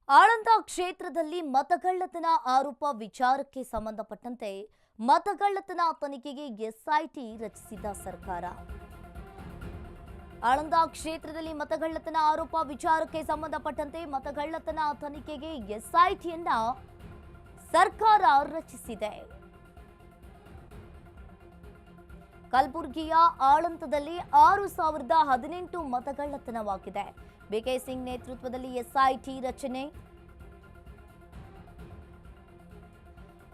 ಆಳಂದ ಕ್ಷೇತ್ರದಲ್ಲಿ ಮತಗಳ್ಳತನ ಆರೋಪ ವಿಚಾರಕ್ಕೆ ಸಂಬಂಧಪಟ್ಟಂತೆ ಮತಗಳ್ಳತನ ತನಿಖೆಗೆ ಎಸ್ಐಟಿ ರಚಿಸಿದ ಸರ್ಕಾರ. ಆಳಂದ ಕ್ಷೇತ್ರದಲ್ಲಿ ಮತಗಳ್ಳತನ ಆರೋಪ ವಿಚಾರಕ್ಕೆ ಸಂಬಂಧಪಟ್ಟಂತೆ ಮತಗಳ್ಳತನ ತನಿಖೆಗೆ ಎಸ್ಐಟಿಯನ್ನ ಸರ್ಕಾರ ರಚಿಸಿದೆ. ಕಲಬುರಗಿಯ ಆಳಂದದಲ್ಲಿ 6018 ಮತಗಳ್ಳತನವಾಗಿದೆ. ಬಿಕೆ ಸಿಂಗ್ ನೇತೃತ್ವದಲ್ಲಿ ಎಸ್ಐಟಿ ರಚನೆ.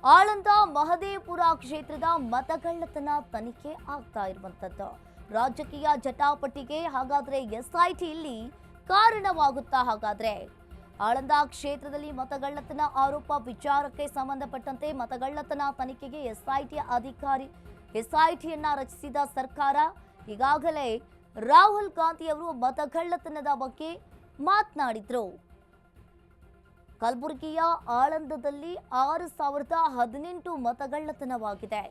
ಆಳಂದ ಮಹದೇವಪುರ ಕ್ಷೇತ್ರದ ಮತಗಳ್ಳತನ ತನಿಖೆ ಆಗ್ತಾ ಇರುವಂತದ್ದು ರಾಜಕೀಯ ಜಟಾಪಟಿಗೆ ಹಾಗಾದ್ರೆ ಎಸ್ಐಟಿ ಇಲ್ಲಿ ಕಾರಣವಾಗುತ್ತಾ? ಹಾಗಾದ್ರೆ ಆಳಂದ ಕ್ಷೇತ್ರದಲ್ಲಿ ಮತಗಳ್ಳತನ ಆರೋಪ ವಿಚಾರಕ್ಕೆ ಸಂಬಂಧಪಟ್ಟಂತೆ ಮತಗಳ್ಳತನ ತನಿಖೆಗೆ ಎಸ್ಐಟಿಯನ್ನ ರಚಿಸಿದ ಸರ್ಕಾರ. ಈಗಾಗಲೇ ರಾಹುಲ್ ಗಾಂಧಿ ಅವರು ಮತಗಳ್ಳತನದ ಬಗ್ಗೆ ಮಾತನಾಡಿದ್ರು. ಕಲಬುರಗಿಯ ಆಳಂದದಲ್ಲಿ 6018 ಮತಗಳ್ಳತನವಾಗಿದೆ.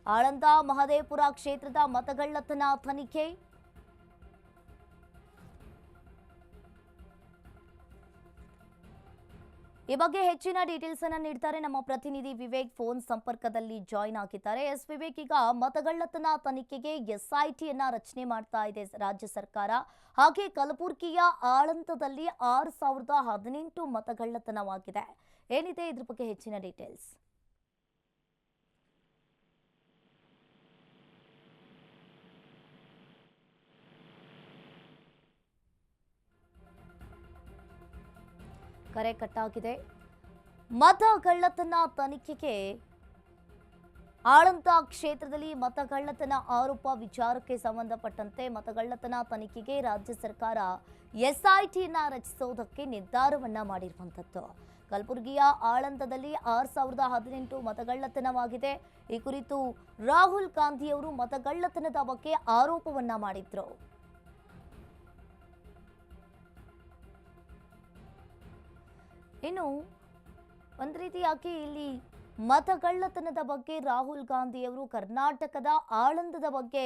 ಆಳಂದ ಮಹದೇವಪುರ ಕ್ಷೇತ್ರದ ಮತಗಳ್ಳತನ ತನಿಖೆ. ಈ ಬಗ್ಗೆ ಹೆಚ್ಚಿನ ಡೀಟೇಲ್ಸ್ ಅನ್ನು ನೀಡ್ತಾರೆ ನಮ್ಮ ಪ್ರತಿನಿಧಿ ವಿವೇಕ್. ಫೋನ್ ಸಂಪರ್ಕದಲ್ಲಿ ಜಾಯಿನ್ ಆಗಿದ್ದಾರೆ. ಎಸ್ ವಿವೇಕ್, ಈಗ ಮತಗಳ್ಳತನ ತನಿಖೆಗೆ ಎಸ್ಐಟಿಯನ್ನ ರಚನೆ ಮಾಡ್ತಾ ಇದೆ ರಾಜ್ಯ ಸರ್ಕಾರ. ಹಾಗೆ ಕಲಬುರಗಿಯ ಆಳಂದದಲ್ಲಿ 6018 ಮತಗಳ್ಳತನವಾಗಿದೆ. ಏನಿದೆ ಇದ್ರ ಬಗ್ಗೆ ಹೆಚ್ಚಿನ ಡೀಟೇಲ್ಸ್? ಕರೆ ಕಟ್ಟಾಗಿದೆ. ಮತಗಳ್ಳತನ ತನಿಖೆಗೆ ಆಳಂದ ಕ್ಷೇತ್ರದಲ್ಲಿ ಮತಗಳ್ಳತನ ಆರೋಪ ವಿಚಾರಕ್ಕೆ ಸಂಬಂಧಪಟ್ಟಂತೆ ಮತಗಳ್ಳತನ ತನಿಖೆಗೆ ರಾಜ್ಯ ಸರ್ಕಾರ ಎಸ್ಐಟಿಯನ್ನ ರಚಿಸುವುದಕ್ಕೆ ನಿರ್ಧಾರವನ್ನ ಮಾಡಿರುವಂತದ್ದು. ಕಲಬುರಗಿಯ ಆಳಂದದಲ್ಲಿ 6018 ಮತಗಳ್ಳತನವಾಗಿದೆ. ಈ ಕುರಿತು ರಾಹುಲ್ ಗಾಂಧಿ ಅವರು ಮತಗಳ್ಳತನದ ಬಗ್ಗೆ ಆರೋಪವನ್ನ ಮಾಡಿದ್ರು. ಇನ್ನು ಒಂದು ರೀತಿಯಾಗಿ ಇಲ್ಲಿ ಮತಗಳ್ಳತನದ ಬಗ್ಗೆ ರಾಹುಲ್ ಗಾಂಧಿ ಅವರು ಕರ್ನಾಟಕದ ಆಳಂದದ ಬಗ್ಗೆ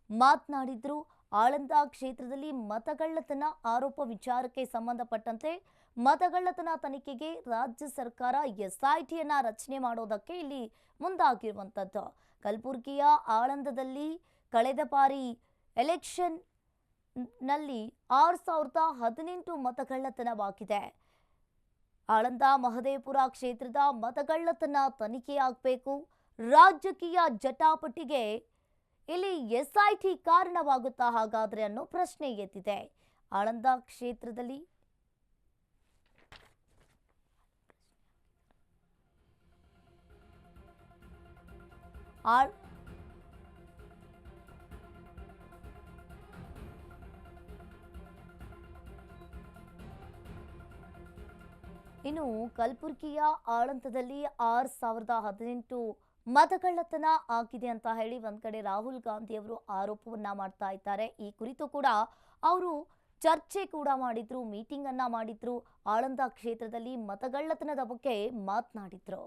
ಮಾತನಾಡಿದ್ರು. ಆಳಂದ ಕ್ಷೇತ್ರದಲ್ಲಿ ಮತಗಳ್ಳತನ ಆರೋಪ ವಿಚಾರಕ್ಕೆ ಸಂಬಂಧಪಟ್ಟಂತೆ ಮತಗಳ್ಳತನ ತನಿಖೆಗೆ ರಾಜ್ಯ ಸರ್ಕಾರ ಎಸ್ಐಟಿಯನ್ನ ರಚನೆ ಮಾಡೋದಕ್ಕೆ ಇಲ್ಲಿ ಮುಂದಾಗಿರುವಂಥದ್ದು. ಕಲಬುರಗಿಯ ಆಳಂದದಲ್ಲಿ ಕಳೆದ ಬಾರಿ ಎಲೆಕ್ಷನ್ ನಲ್ಲಿ 6018 ಮತಗಳ್ಳತನವಾಗಿದೆ. ಆಳಂದ ಮಹದೇವಪುರ ಕ್ಷೇತ್ರದ ಮತಗಳ್ಳತನ ತನಿಖೆಯಾಗಬೇಕು. ರಾಜಕೀಯ ಜಟಾಪಟಿಗೆ ಇಲ್ಲಿ ಎಸ್ಐಟಿ ಕಾರಣವಾಗುತ್ತಾ ಹಾಗಾದ್ರೆ ಅನ್ನೋ ಪ್ರಶ್ನೆ ಎದ್ದಿದೆ. ಆಳಂದ ಕ್ಷೇತ್ರದಲ್ಲಿ ಇನ್ನು ಕಲಬುರಗಿಯ ಆಳಂದದಲ್ಲಿ 6018 ಮತಗಳ್ಳತನ ಆಗಿದೆ ಅಂತ ಹೇಳಿ ಒಂದ್ ಕಡೆ ರಾಹುಲ್ ಗಾಂಧಿ ಅವರು ಆರೋಪವನ್ನ ಮಾಡ್ತಾ ಇದ್ದಾರೆ. ಈ ಕುರಿತು ಕೂಡ ಅವರು ಚರ್ಚೆ ಕೂಡ ಮಾಡಿದ್ರು, ಮೀಟಿಂಗ್ ಅನ್ನ ಮಾಡಿದ್ರು. ಆಳಂದ ಕ್ಷೇತ್ರದಲ್ಲಿ ಮತಗಳ್ಳತನದ ಬಗ್ಗೆ ಮಾತನಾಡಿದ್ರು.